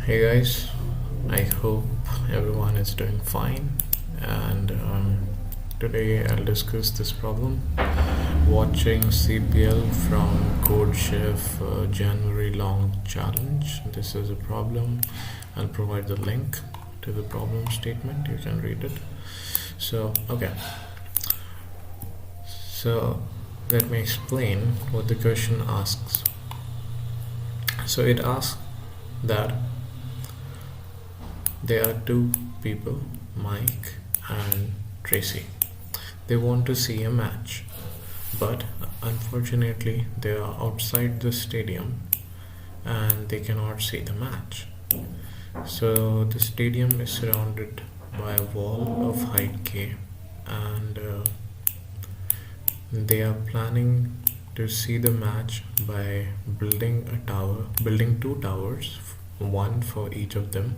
Hey guys, I hope everyone is doing fine. And today I'll discuss this problem, watching CPL from Codechef January long challenge. This is a problem. I'll provide the link to the problem statement. You can read it. Okay. So let me explain what the question asks. So it asks that there are two people, Mike and Tracy. They want to see a match, but unfortunately, they are outside the stadium and they cannot see the match. So, the stadium is surrounded by a wall of height k, and they are planning to see the match by building two towers, one for each of them,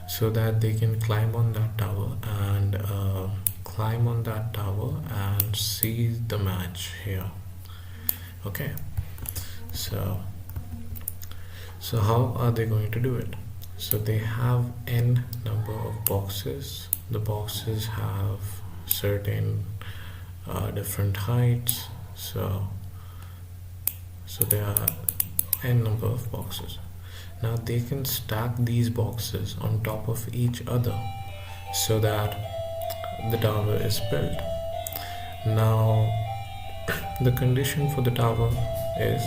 so that they can climb on that tower and see the match here. Okay, so how are they going to do it? So they have n number of boxes. The boxes have certain different heights. So there are n number of boxes. Now they can stack these boxes on top of each other so that the tower is built. Now the condition for the tower is,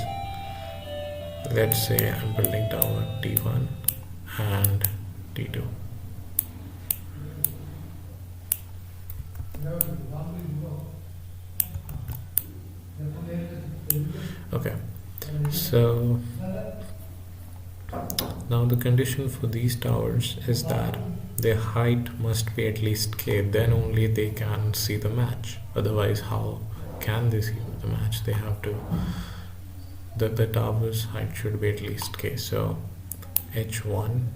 let's say I'm building tower T1 and T2. Okay, so now the condition for these towers is that their height must be at least k, then only they can see the match. Otherwise, how can they see the match? They have to, the tower's height should be at least k. So h1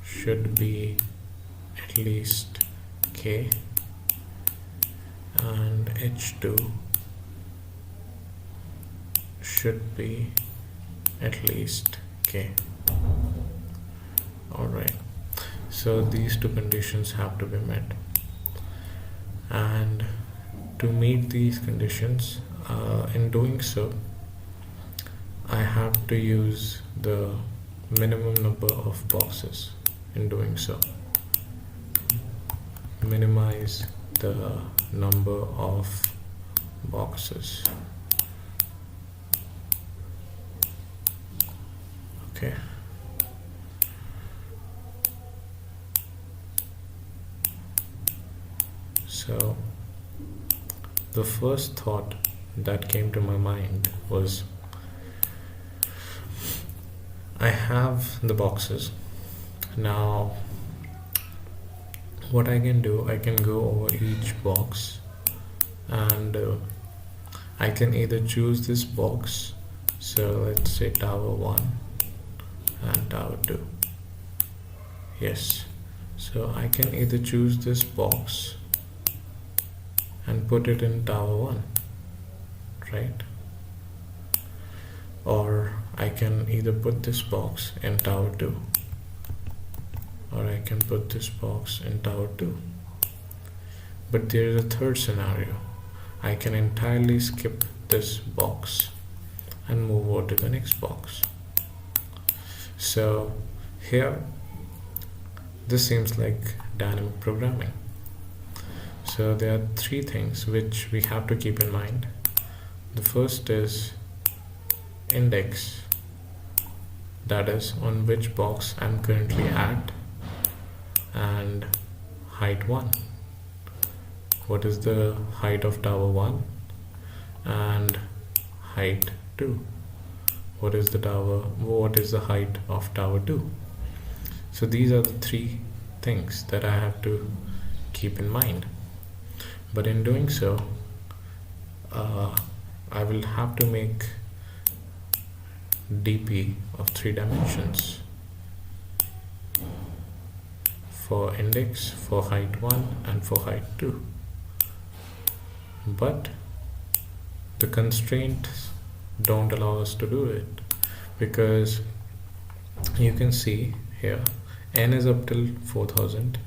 should be at least k and h2 should be at least k. Alright, so these two conditions have to be met, and to meet these conditions, in doing so I have to use the minimum number of boxes. In doing so, minimize the number of boxes. Okay. So the first thought that came to my mind was, I have the boxes. Now what I can do, I can go over each box and I can either choose this box. So let's say tower 1 and tower 2. Yes, so I can either choose this box and put it in tower 1, right? Or I can either put this box in tower 2, or I can put this box in tower 2. But there is a third scenario. I can entirely skip this box and move over to the next box. So here, this seems like dynamic programming. So there are three things which we have to keep in mind. The first is index, that is on which box I'm currently at, and height 1. What is the height of tower 1? And height 2. What is the height of tower 2? So these are the three things that I have to keep in mind. But in doing so, I will have to make dp of 3 dimensions for index, for height 1 and for height 2. But the constraints don't allow us to do it, because you can see here n is up till 4000,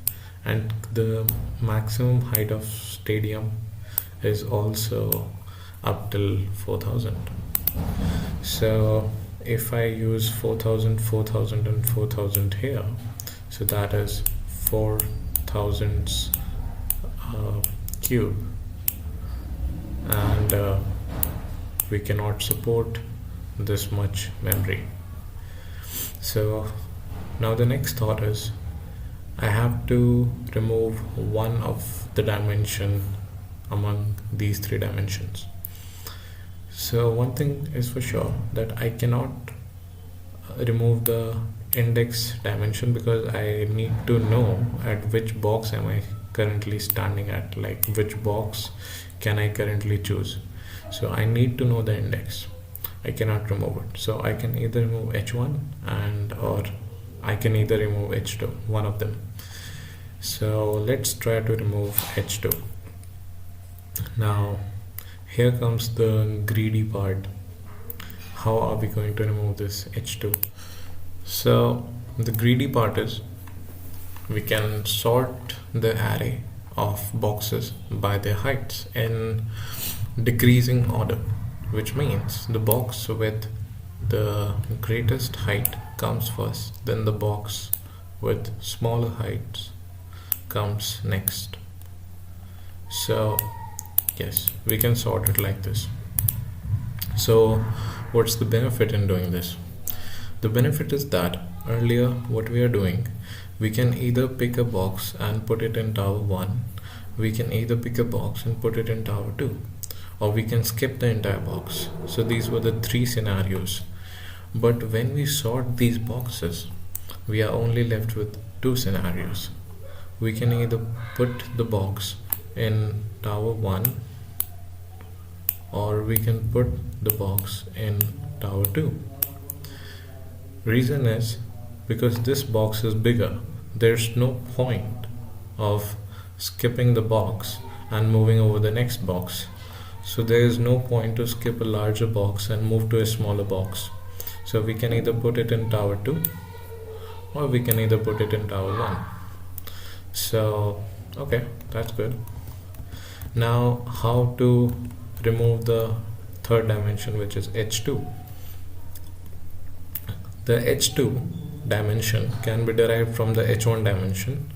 and the maximum height of stadium is also up till 4000. So if I use 4000, 4000 and 4000 here, so that is 4000's cube, and we cannot support this much memory. So now the next thought is I have to remove one of the dimension among these three dimensions. So one thing is for sure, that I cannot remove the index dimension, because I need to know at which box am I currently standing at, like which box can I currently choose. So I need to know the index. I cannot remove it. So I can either remove h1 or I can either remove h2, one of them. So let's try to remove h2. Now here comes the greedy part. How are we going to remove this h2? So the greedy part is we can sort the array of boxes by their heights in decreasing order, which means the box with the greatest height comes first, then the box with smaller heights comes next. So yes, we can sort it like this. So what's the benefit in doing this? The benefit is that earlier what we are doing, we can either pick a box and put it in tower 1, we can either pick a box and put it in tower 2, or we can skip the entire box. So these were the three scenarios. But when we sort these boxes, we are only left with two scenarios. We can either put the box in tower 1, or we can put the box in tower 2. Reason is because this box is bigger. There's no point of skipping the box and moving over the next box. So there is no point to skip a larger box and move to a smaller box. So we can either put it in tower 2, or we can either put it in tower 1. So okay, that's good. Now how to remove the third dimension, which is h2? The h2 dimension can be derived from the h1 dimension.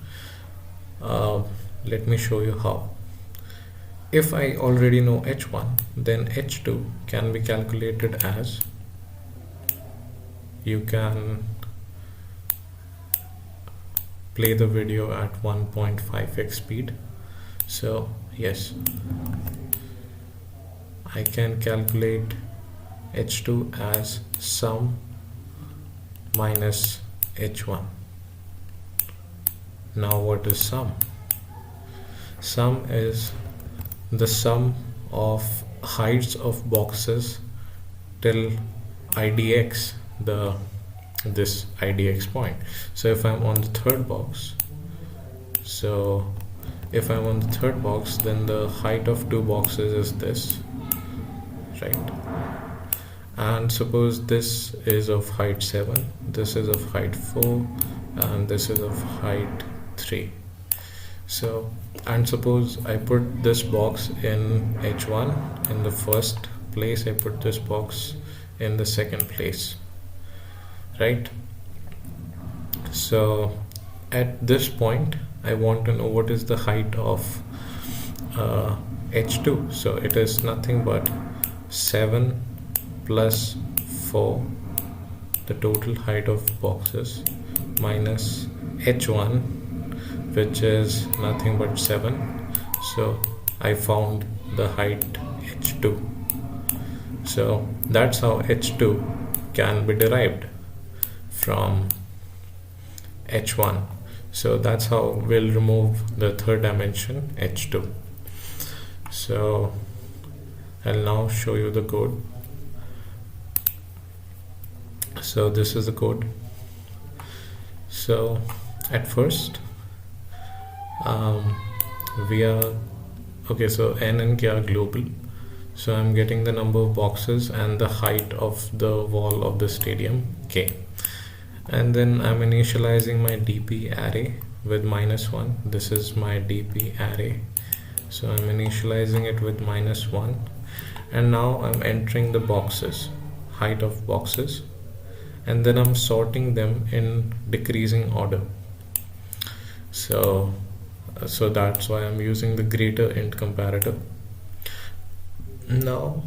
Let me show you how. If I already know h1, then h2 can be calculated as, you can play the video at 1.5x speed. So yes, I can calculate h2 as sum minus h1. Now what is sum? Sum is the sum of heights of boxes till idx, this idx point. So if I'm on the third box, then the height of two boxes is this, right? And suppose this is of height 7, this is of height 4, and this is of height 3. So, and suppose I put this box in h1 in the first place, I put this box in the second place, right? So at this point I want to know what is the height of h2. So it is nothing but 7 plus 4, the total height of boxes, minus h1, which is nothing but 7. So I found the height h2. So that's how h2 can be derived from h1. So that's how we'll remove the third dimension h2. So I'll now show you the code. So this is the code. So at first we are okay, so n and k are global, so I'm getting the number of boxes and the height of the wall of the stadium, k. and then I'm initializing my DP array with -1. This is my DP array, so I'm initializing it with -1, and now I'm entering the boxes, height of boxes, and then I'm sorting them in decreasing order. So that's why I'm using the greater int comparator. Now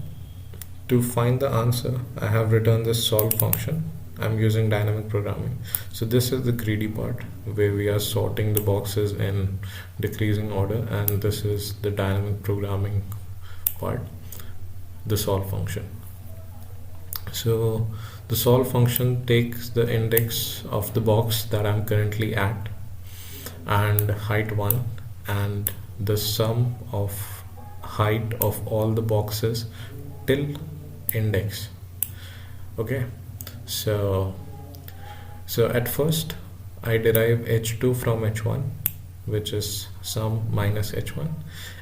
to find the answer, I have returned this solve function. I'm using dynamic programming. So this is the greedy part where we are sorting the boxes in decreasing order, and this is the dynamic programming part, the solve function. So the solve function takes the index of the box that I'm currently at and height 1 and the sum of height of all the boxes till index. Okay, so at first I derive h2 from h1, which is sum minus h1,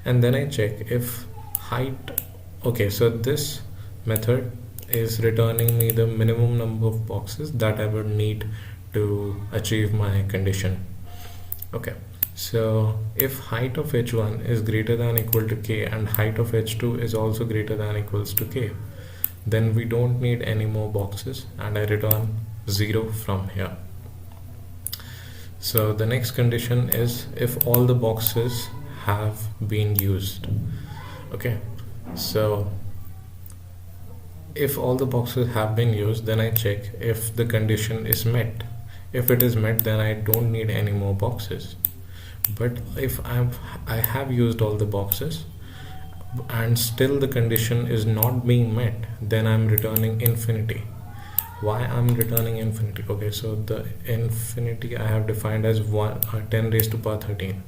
and then I check if height. Okay, so this method is returning me the minimum number of boxes that I would need to achieve my condition. Okay, so if height of h1 is greater than equal to k and height of h2 is also greater than equals to k, then we don't need any more boxes, and I return 0 from here. So the next condition is if all the boxes have been used. Okay, so if all the boxes have been used, then I check if the condition is met. If it is met, then I don't need any more boxes. But if I have used all the boxes and still the condition is not being met, then I'm returning infinity. Why I'm returning infinity? Okay, so the infinity I have defined as 10 raised to power 13.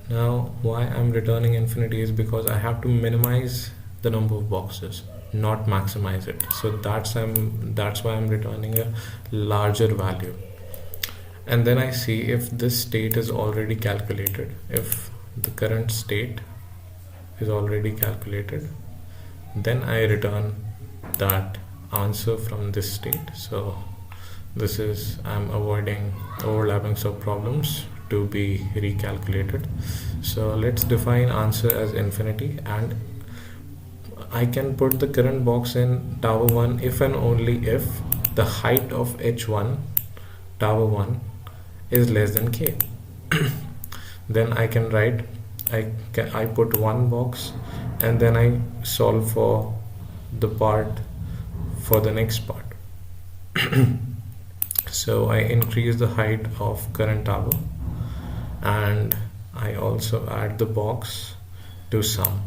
Now why I'm returning infinity is because I have to minimize the number of boxes, not maximize it. So that's why I'm returning a larger value. And then I see if this state is already calculated. If the current state is already calculated, then I return that answer from this state. So this is, I'm avoiding overlapping subproblems to be recalculated. So let's define answer as infinity, and I can put the current box in tower 1 if and only if the height of h1 tower 1 is less than k. Then I can write, I put one box and then I solve for the part for the next part. So I increase the height of current tower and I also add the box to sum.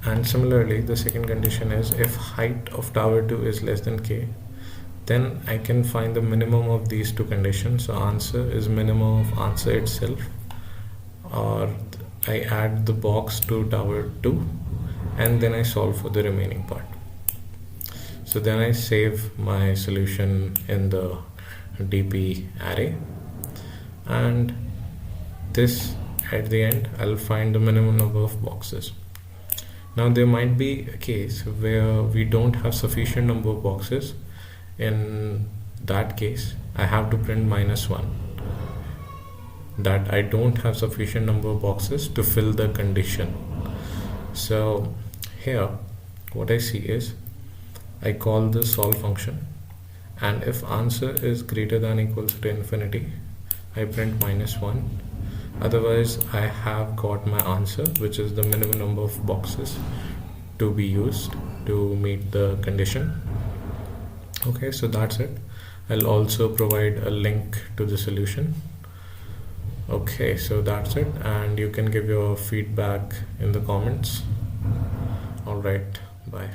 And similarly, the second condition is if height of tower 2 is less than k, then I can find the minimum of these two conditions. So answer is minimum of answer itself, or I add the box to tower 2 and then I solve for the remaining part. So then I save my solution in the DP array, and this at the end I'll find the minimum number of boxes. Now there might be a case where we don't have sufficient number of boxes. In that case I have to print -1, that I don't have sufficient number of boxes to fill the condition. So here what I see is I call the solve function, and if answer is greater than equals to infinity, I print -1. Otherwise I have got my answer, which is the minimum number of boxes to be used to meet the condition. Okay, so that's it. I'll also provide a link to the solution. Okay, so that's it, and you can give your feedback in the comments. All right, bye.